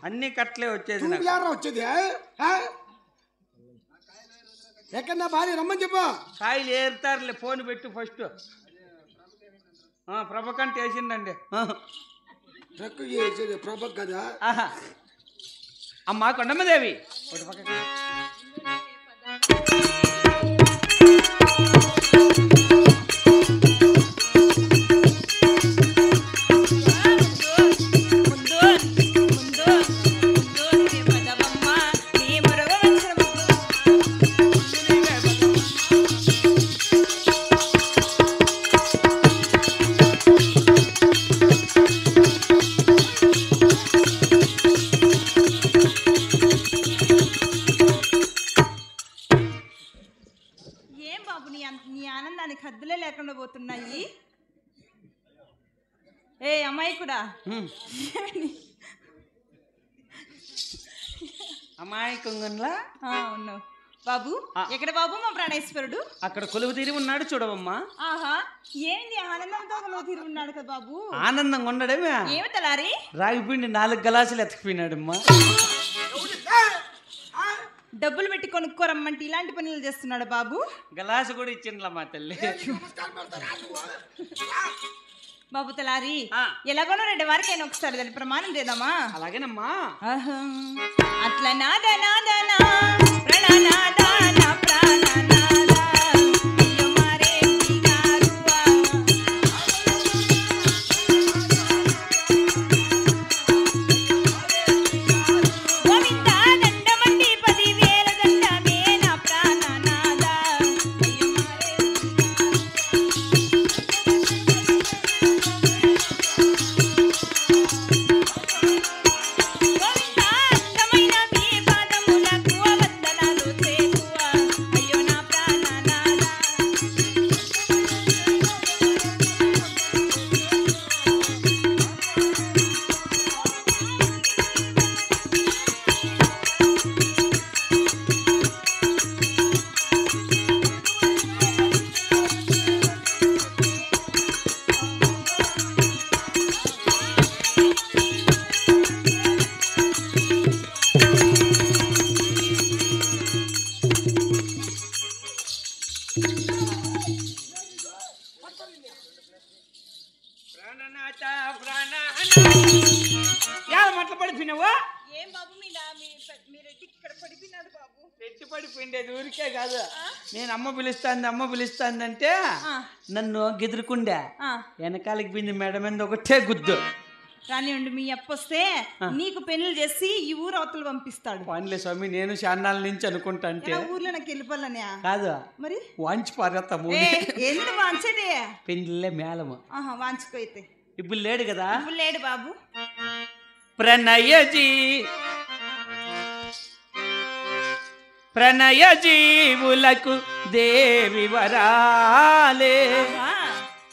అన్ని కట్లే వచ్చేది వచ్చేది ఎక్కడన్నా భార్య రమ్మని చెప్పు. కాయలు ఏరుతారులే, ఫోన్ పెట్టు ఫస్ట్. ప్రభకంటే వేసిండండి. ప్రభక్ కదా. అమ్మా కొండమ్మదేవి హద్దులే లేకుండా పోతున్నాయి. ఏ అమ్మాయి కూడా అమ్మాయి కొంగన్లా ఉన్నావు బాబు. ఎక్కడ బాబు మా ప్రాణేశ్వరుడు? అక్కడ కొలువు తీరి ఉన్నాడు చూడవమ్మా. ఆహా, ఏంది ఆనందంతో కొలువు తీరి ఉన్నాడు కదా బాబు. ఆనందంగా ఉండడమే. ఏమి తలారి రాగిపిండి 4 గలాసులు ఎత్తుకుపోయినాడమ్మా. డబ్బులు పెట్టి కొనుక్కోరమ్మంటే ఇలాంటి పనులు చేస్తున్నాడు బాబు. గలాసు కూడా ఇచ్చిండ్లా మా తల్లి. బాబు తలారి ఎలాగోనో 2 వారికైనా ఒకసారి దాని ప్రమాణం చేద్దామా? అలాగేనమ్మా. అట్లా నాదా నాదా నా ప్రాణనాదా నా ప్రాణనాదా అయ్యో మారే బిగారువా గోవిందా దండమండి 10,000 దండమే నా ప్రాణనాదా అయ్యో మారే మట్ల పడిపోయినావా? ఏం బాబు మీరెడ్డి ఇక్కడ పడిపోయినాడు బాబు. ఎట్టి పడిపోయిండేది ఊరికే కాదు. నేను అమ్మ పిలుస్తాందంటే నన్ను గెదురుకుండే వెనకాలకి బింది మేడ మీద ఒకటే గుద్దు. రానివ్వండి, మీ అప్పొస్తే నీకు పెళ్లి చేసి ఈ ఊరు అవతలు పంపిస్తాడు. వానిలే స్వామి, నేను చాన్నాళ్ళ నుంచి అనుకుంటా. అంటే ఊర్లో నాకు వెళ్ళిపోవాలనే కాదు, మరి వాంచి పారేస్తాము. ఎందుకు వాంచేది? పెళ్ళిళ్ళే మేళము. వాంచుకో అయితే. ఇప్పుడు లేడు కదా. ఇప్పుడు లేడు బాబు. ప్రణయ జీవులకు దేవి వరాలే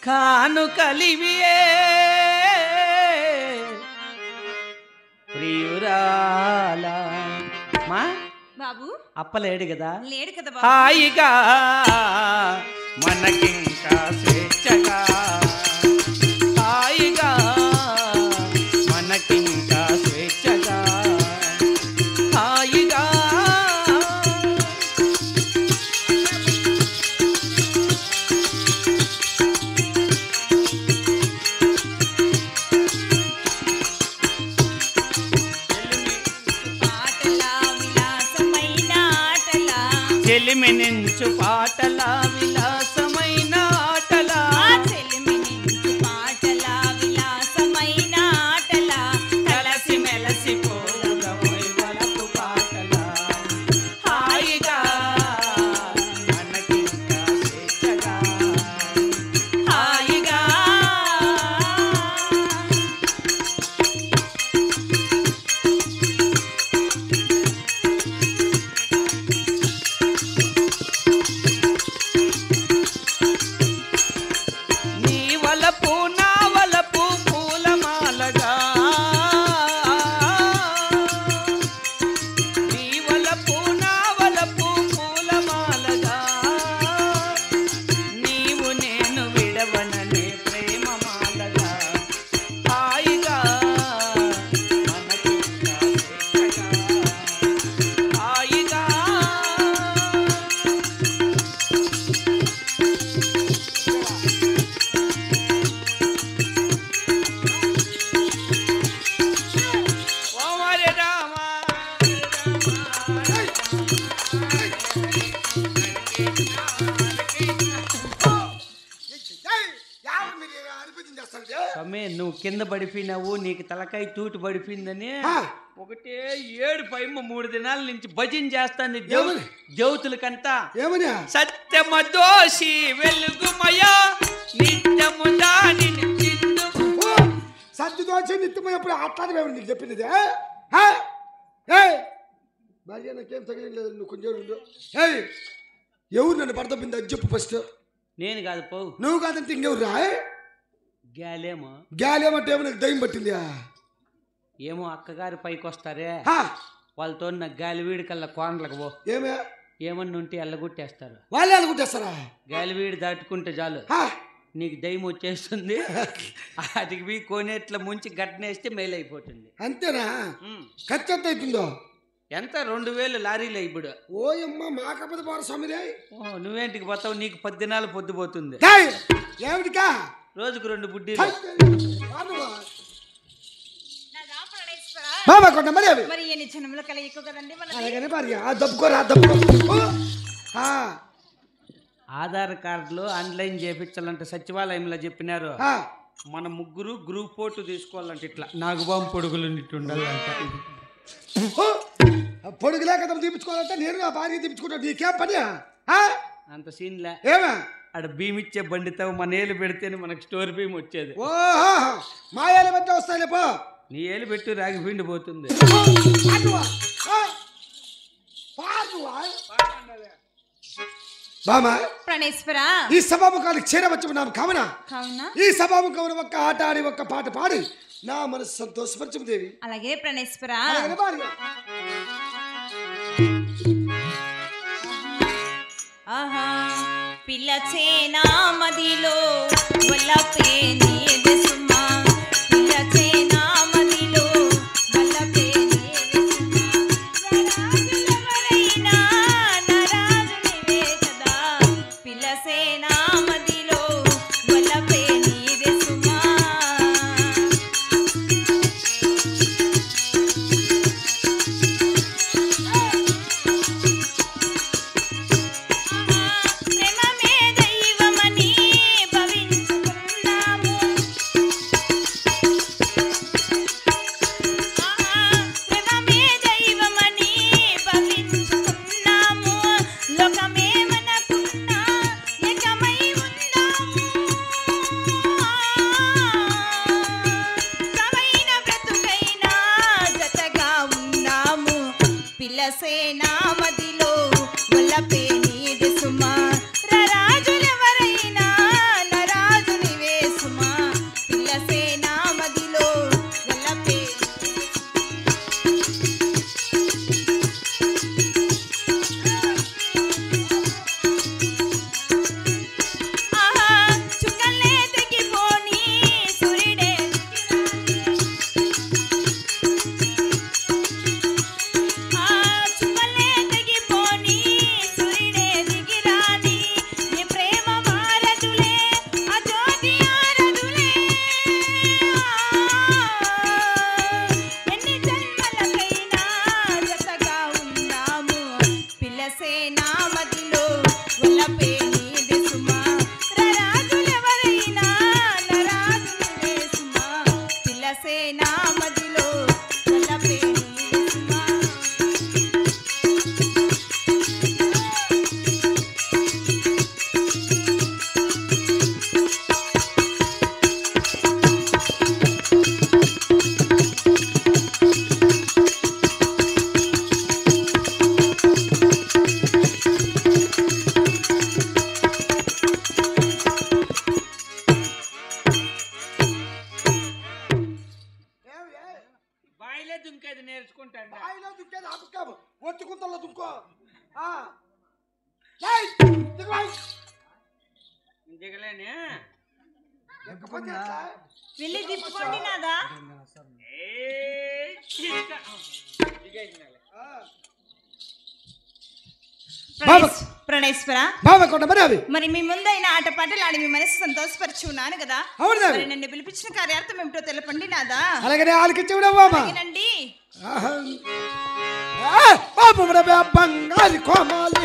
కాను కలివియే ప్రియురాలా. మా బాబు అప్పలేడు కదా. లేడు కదా బాబు. హాయిగా మనకింకా స్వేచ్ఛగా, హాయిగా మనకింకా స్వేచ్ఛగా, హాయిగా చెలిమినించు పాటల విలాసమైన ఆటల, చెలిమినించు పాటల విలాసమైన ఆటల, కలసి మెలసి పోగమై వలపు పాటల, హాయిగా మనకింకా స్వేచ్ఛగా, హాయిగా కింద పడిపోయినావు, నీకు తలకాయ తూటి పడిపోయిందని ఆ. ఒకటే 7 3 దినాల నుంచి భజన చేస్తాను ఏమని? దేవతలకంతా. ఏమని సత్యమ దోషి వెలుగుమయ నిత్యము దానిని చిందుము. సత్య దోష నిత్యమై ఎప్పుడు అట్లాంటి నీకు చెప్పింది భార్య నాకేం తగ్గలేదు, నువ్వు కొంచెం ఉండు. ఎవరు నన్ను పడతపింది అది చెప్పు ఫస్ట్. నేను కాదు పో, నువ్వు కాదంటే ఇంకెవరు రా? గ్యాలేమో గాలేమంటే ఏమో నాకు దయ్యం పట్టింది. ఏమో అక్కగారి పైకి వస్తారే, హా, వాళ్ళతో నా గాలివీడి కల్లా కోనలకు పో, ఏమే ఏమన్నా ఉంటే ఎల్లగొట్టేస్తారు. వాళ్ళే అనుకుంటేస్తారా? గాలివీడి దాటుకుంటే చాలు హా, నీకు దయ్యం వచ్చేస్తుంది. వాటికి పోయి కోనేట్ల ముంచి గట్టనేస్తే మెయిల్ అయిపోతుంది. అంతేనా? ఖర్చు ఎంత అవుతుందో? ఎంత 2000 లారీలు ఇప్పుడు. ఓయమ్మ మా కపద పోర స్వామిరే. నువ్వేంటికి పోతావు? నీకు 10 దినాలు పొద్దుపోతుంది. ఏమిటికా రోజుకు 2 బుడ్డీలు. బాబా కొండ మరి అవి మరి ఎన్ని జన్మల కలయిక కదండి మనది. అలాగనే భార్య దప్పుకోరా దప్పుకో. ఆధార్ కార్డులు ఆన్లైన్ చేయించాలంటే సచివాలయంలో చెప్పినారు. మన ముగ్గురు గ్రూప్ ఫోటో తీసుకోవాలంటే ఇట్లా నాగుబాం పొడుగులు ఉండాలంట. పొడుగులే కదా తీపించుకోవాలంటే నేను నా భార్య తీపించుకుంటా. నీకేం పని? అంత సీన్లే. ఏమా ఆడ భీమిచ్చే బండితో మన ఏలు పెడితేనే మనకు స్టోర్ భీమ్ వచ్చేది. ఓహో మాయాల బట్ట వస్తాయిలే పో. నీ ఏలు పెట్టి రాగి పిండి పోతుంది. బామా ప్రాణేశ్వర, ఈ సభాముఖానికి చేరవచ్చు నా కావున కావున ఈ సభాముఖమును ఒక్క ఆట ఆడి ఒక్క పాట పాడి నా మనసు సంతోషపరచము దేవి. అలాగే ప్రాణేశ్వర. అలాగనే భార్య ఆహా పిల్లచేనా మదిలో వల్లపే నీది సుమా, పిల్లచేనా మదిలో వల్లపే నీది సుమా, రారాజులెవరైనా నరాజునివే కదా, పిల్లచేనా మదిలో వల్లపే నీది సుమా. ప్రేమమే దైవమని భవించుకున్నాము, ప్రేమమే దైవమని భవించుకున్నాము, లోకమే మనకున్నా ఏకమై ఉన్నాము, సవైన బ్రతుకైనా జతగా ఉన్నాము, పిల్లసేనా మదిలో వల్లపే నీది సుమా, రారాజులెవరైనా నరాజునివే సుమా, పిల్లసేనా మదిలో వల్లపే ఆహా చుక్కలే తెగిపోని సూర్యుడే చుక్కలే తెగిపోని సూర్యుడే దిగిరాని, నీ ప్రేమ మారదులే ఆ జ్యోతి ఆరదులే, ఎన్ని జన్మలకైనా జతగా ఉన్నాము, పిల్లసేనా మదిలో వల్లపే నీది సుమా, రారాజులెవరైనా నరాజునివే సుమా, పిల్లసేనా మదిలో వల్లపే నీది సుమా. బాయిలే దుంకేది నేర్చుకుంటాను. బాయిలో దుక్కేది ఆపుకాము, ఒట్టుకుంతల్లో దుక్కో. దిగలేనే. వెళ్ళి తిప్పుకోండి నాదా. ప్రణేశ్వర, బాబా కొండ మరి అవి మరి మీ ముందైన ఆటపాటలు ఆడి మీ మనసు సంతోషపరచున్నాను కదా, అవును మరి నన్ను పిలిపించిన కార్యార్థం ఏమిటో తెలపండి నాదా. అలాగనే ఆలకించడం బాబా. వినండి. బాబు బంగారు కోమాలి